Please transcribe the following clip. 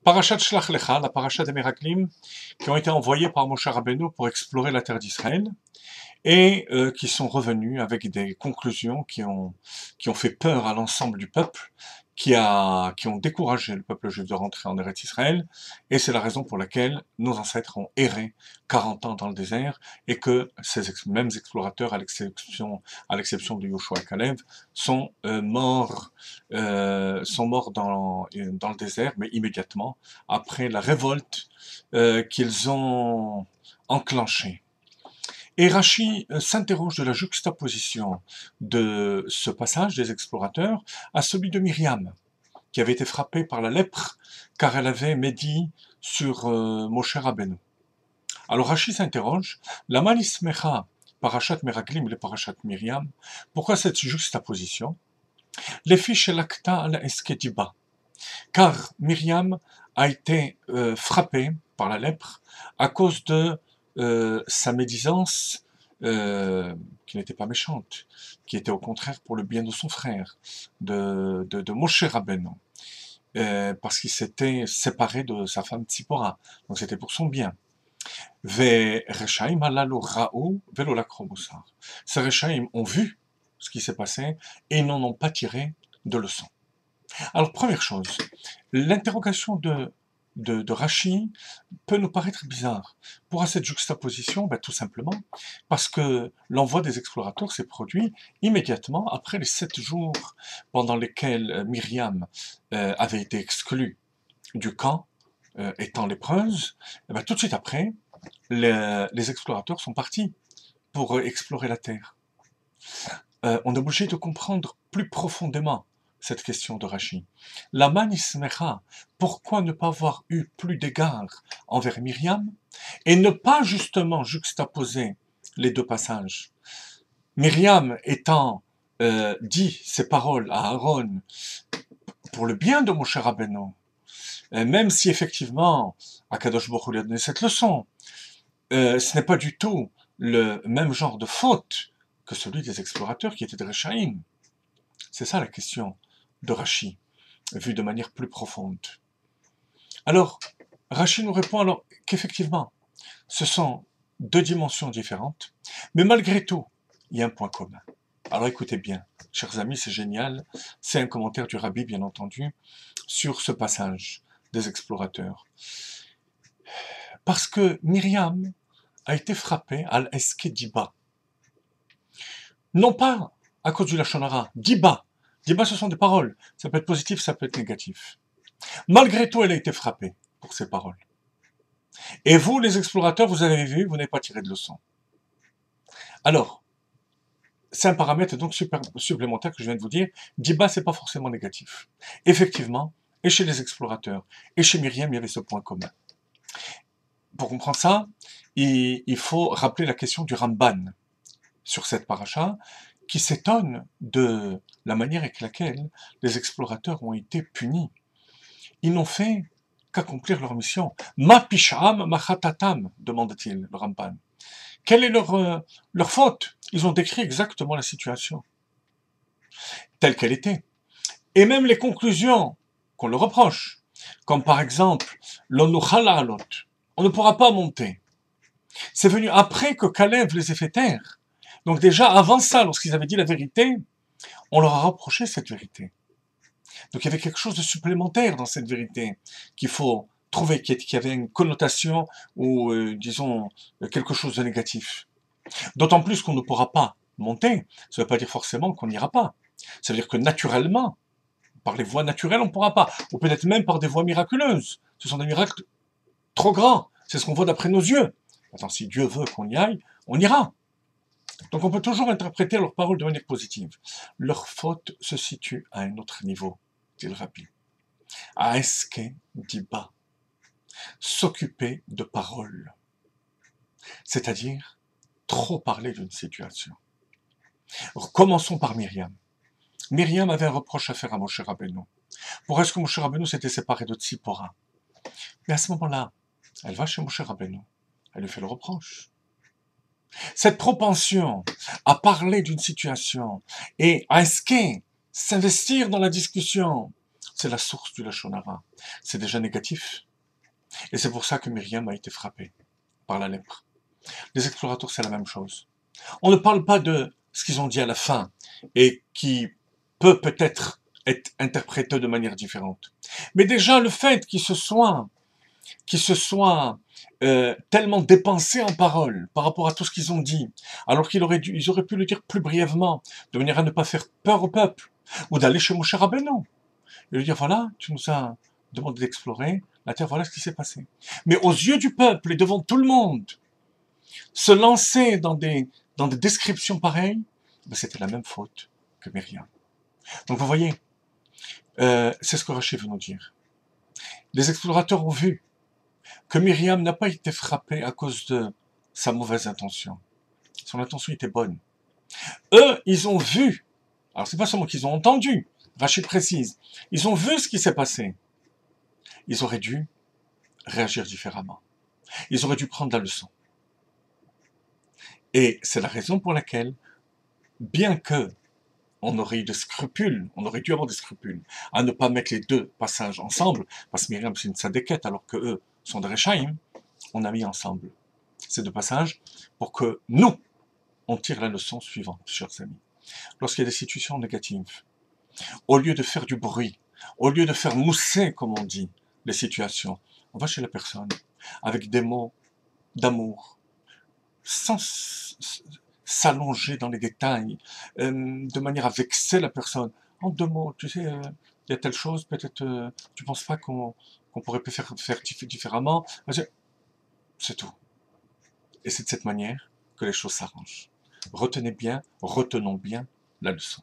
Parashat Shlach Lecha, la parashat des Meraglim, qui ont été envoyés par Moshe Rabbeinu pour explorer la terre d'Israël, et qui sont revenus avec des conclusions qui ont fait peur à l'ensemble du peuple, qui ont découragé le peuple juif de rentrer en Eretz Israël, et c'est la raison pour laquelle nos ancêtres ont erré 40 ans dans le désert, et que ces mêmes explorateurs, à l'exception de Yoshua et Caleb, sont morts dans le désert, mais immédiatement, après la révolte qu'ils ont enclenchée. Et Rashi s'interroge de la juxtaposition de ce passage des explorateurs à celui de Myriam, qui avait été frappée par la lèpre, car elle avait médit sur Moshe Rabbeinu. Alors Rashi s'interroge, la manismecha, parashat Meraglim, le parashat Myriam, pourquoi cette juxtaposition? Les fiches l'acta à la eskediba, car Myriam a été frappée par la lèpre à cause de sa médisance, qui n'était pas méchante, qui était au contraire pour le bien de son frère, de Moshe Rabbeinu, parce qu'il s'était séparé de sa femme Tzipora, donc c'était pour son bien. Ces Reshaïm ont vu ce qui s'est passé et n'en ont pas tiré de leçon. Alors première chose, l'interrogation de Rashi peut nous paraître bizarre. Pourquoi cette juxtaposition? Tout simplement parce que l'envoi des explorateurs s'est produit immédiatement après les 7 jours pendant lesquels Myriam avait été exclue du camp, étant lépreuse. Tout de suite après, les explorateurs sont partis pour explorer la terre. On est obligé de comprendre plus profondément cette question de Rashi. La manismecha, pourquoi ne pas avoir eu plus d'égard envers Myriam et ne pas justement juxtaposer les deux passages? Myriam étant dit ces paroles à Aaron pour le bien de Moshe Rabbeinu, même si effectivement Akadosh Baruch Hu lui a donné cette leçon, ce n'est pas du tout le même genre de faute que celui des explorateurs qui étaient des Reshaïm. C'est ça la question de Rashi, vue de manière plus profonde. Alors, Rashi nous répond alors qu'effectivement, ce sont deux dimensions différentes, mais malgré tout, il y a un point commun. Alors écoutez bien, chers amis, c'est génial, c'est un commentaire du Rabbi, bien entendu, sur ce passage des explorateurs. Parce que Myriam a été frappée à l'Eskediba. Non pas à cause du Lachon Hara, Diba. Diba, ce sont des paroles. Ça peut être positif, ça peut être négatif. Malgré tout, elle a été frappée pour ces paroles. Et vous, les explorateurs, vous avez vu, vous n'avez pas tiré de leçon. Alors, c'est un paramètre donc supplémentaire que je viens de vous dire. Diba, c'est pas forcément négatif. Effectivement, et chez les explorateurs, et chez Myriam, il y avait ce point commun. Pour comprendre ça, il faut rappeler la question du Ramban sur cette paracha, qui s'étonne de la manière avec laquelle les explorateurs ont été punis. Ils n'ont fait qu'accomplir leur mission. Ma pisham, ma chatatam, demande-t-il, le Ramban. Quelle est leur faute? Ils ont décrit exactement la situation, telle qu'elle était. Et même les conclusions qu'on leur reproche, comme par exemple, l'onuchala alot, on ne pourra pas monter. C'est venu après que Caleb les ait fait taire. Donc déjà, avant ça, lorsqu'ils avaient dit la vérité, on leur a reproché cette vérité. Donc il y avait quelque chose de supplémentaire dans cette vérité qu'il faut trouver, qui avait une connotation ou, disons, quelque chose de négatif. D'autant plus qu'on ne pourra pas monter. Ça ne veut pas dire forcément qu'on n'ira pas. Ça veut dire que naturellement, par les voies naturelles, on ne pourra pas. Ou peut-être même par des voies miraculeuses. Ce sont des miracles trop grands. C'est ce qu'on voit d'après nos yeux. Attends, si Dieu veut qu'on y aille, on ira. Donc on peut toujours interpréter leurs paroles de manière positive. Leur faute se situe à un autre niveau, dit le Rabbi. À eske diba, s'occuper de paroles. C'est-à-dire, trop parler d'une situation. Alors, commençons par Myriam. Myriam avait un reproche à faire à Moshe Rabbeinu. Pourquoi est-ce que Moshe Rabbeinu s'était séparé de Tzipora? Mais à ce moment-là, elle va chez Moshe Rabbeinu. Elle lui fait le reproche. Cette propension à parler d'une situation et à s'investir dans la discussion c'est la source du Lachon Hara. C'est déjà négatif. Et c'est pour ça que Myriam a été frappée par la lèpre. Les explorateurs, c'est la même chose. On ne parle pas de ce qu'ils ont dit à la fin et qui peut peut-être être interprété de manière différente. Mais déjà, le fait qu'ils se soient tellement dépensés en paroles par rapport à tout ce qu'ils ont dit, alors ils auraient pu le dire plus brièvement, de manière à ne pas faire peur au peuple, ou d'aller chez Moshe Rabbeinu, et lui dire, voilà, tu nous as demandé d'explorer la terre, voilà ce qui s'est passé. Mais aux yeux du peuple et devant tout le monde, se lancer dans des descriptions pareilles, ben c'était la même faute que Myriam. Donc vous voyez, c'est ce que Rachid veut nous dire. Les explorateurs ont vu que Myriam n'a pas été frappée à cause de sa mauvaise intention. Son intention était bonne. Eux, ils ont vu, alors c'est pas seulement qu'ils ont entendu, Rachid précise, ils ont vu ce qui s'est passé. Ils auraient dû réagir différemment. Ils auraient dû prendre la leçon. Et c'est la raison pour laquelle, bien que on aurait eu des scrupules, on aurait dû avoir des scrupules à ne pas mettre les deux passages ensemble, parce que Myriam c'est une sadéquette alors que eux sont des Rechaïm, on a mis ensemble ces deux passages pour que nous, on tire la leçon suivante, chers amis. Lorsqu'il y a des situations négatives, au lieu de faire du bruit, au lieu de faire mousser, comme on dit, les situations, on va chez la personne avec des mots d'amour, sans s'allonger dans les détails, de manière à vexer la personne. En deux mots, tu sais, il y a telle chose, peut-être tu penses pas qu'on pourrait faire différemment. C'est tout. Et c'est de cette manière que les choses s'arrangent. Retenez bien, retenons bien la leçon.